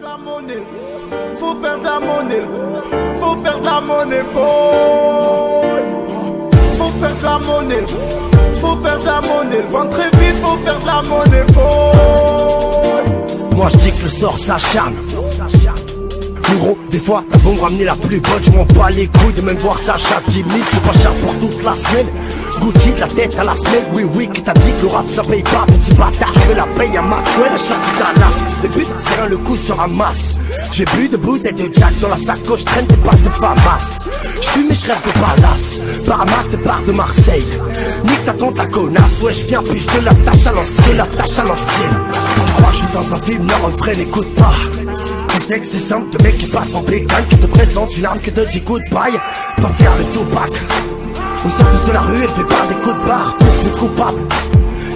la monnaie, faut faire de la monnaie, faut faire de la monnaie, boy. Faut faire de la monnaie, faut faire de la monnaie, vendre très vite, faut faire de la monnaie, boy. Moi je dis que le sort s'acharne. En gros, des fois, t'as beau me ramener la plus bonne, je m'en bats les couilles de même voir ça chaque 10 minutes, je suis pas cher pour toute la semaine. Gucci de la tête à la semaine, oui, qui t'a dit que le rap ça paye pas, petit bâtard, je fais la paye à Maxwell, à chaque du Dallas. Le but, c'est rien, le coup sur un masse. J'ai bu de bouteilles de Jack dans la sacoche, traîne des pâtes de Famas. J'fume et j'rêve de Palace, Paramas de bar de Marseille. Nique ta tante la connasse, ouais j'viens puis j'te l'attache à l'ancienne, l'attache à l'ancienne. Tu crois que j'suis dans un film, non en vrai n'écoute pas. Tu sais que c'est simple, de mec qui passe en bécane, qui te présente une arme, qui te dit goodbye. Pas faire le Tupac. On sort tous de la rue, elle fait pas des coups de barre, plus le coupable.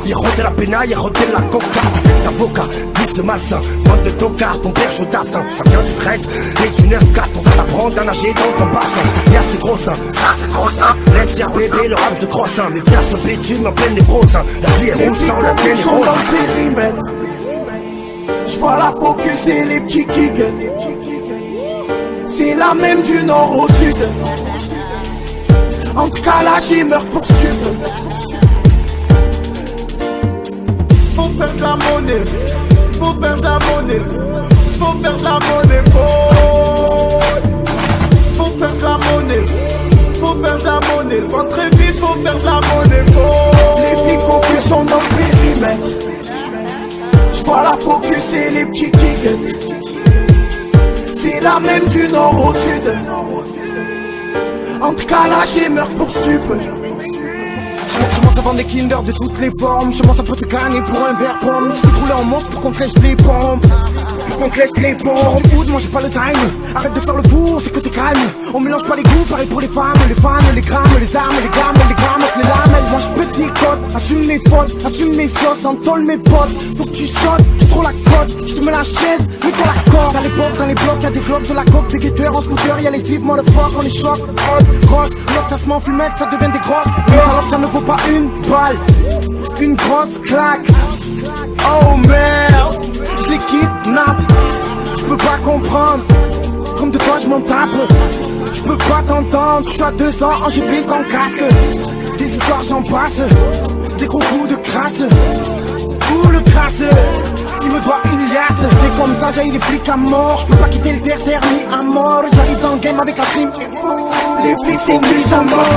Héros de la pena, héros de la coca. D'avocat, vice malsain, manque de tocard, ton père chaudassin. Ça vient du 13 et du 9-4, on va t'apprendre à nager dans ton bassin. Y'a ce gros sein, ça c'est trop sain. Laisse faire bébé le rap de gros sein. Mais viens sur bitume en pleine névrose. La vie est rouge sans le thé sont dans le périmètre. J'vois la focus et les petits gigs. C'est la même du nord au sud. En tout cas là j'ai meurt pour suivre. Faut faire de la monnaie, faut faire de la monnaie, faut faire de la monnaie, boy. Faut faire de la monnaie, faut faire de la monnaie, vendre très vite, faut faire de la monnaie, boy. Les flics focus sont dans le périmètre. J'vois la focus et les petits gigs. C'est la même du nord au sud. En tout cas là j'ai meurt pour suivre. Je commence à vendre des Kinder de toutes les formes. Je commence à peut te gagner pour un verre pomme. Tu peux rouler en monstre pour qu'on te lèche les pompes. Pour qu'on te lèche les pompes. Sors du hood, moi j'ai pas le time. Arrête de faire le fou, c'est que t'es calme. On mélange pas les goûts, pareil pour les femmes, les grammes, les armes, les gammes, les grammes, les lamelles. Moi je petit code, assume mes fautes, assume mes sauces, entole mes potes. Faut que tu sautes, tu trop la cote. Je te mets la chaise, mets toi la corde. À l'époque, dans les blocs, y'a des globes, de la coke, des guetteurs en scooter, y'a les cibles, motherfucker, on les choque. Grosse, l'autre ça se met en fumette, ça devient des grosses. Alors ça ne vaut pas une balle, une grosse claque. Oh merde, je les kidnappe. Je peux pas comprendre, comme de toi je m'en tape. Je peux pas t'entendre, je suis à 200 en GP sans casque. Des histoires j'en passe, des gros coups de crasse. Ouh le crasse, il me doit une liasse. C'est comme ça, j'ai les flics à mort. Je peux pas quitter le terre ni à mort. J'arrive dans le game avec la crime. Les flics c'est plus à mort.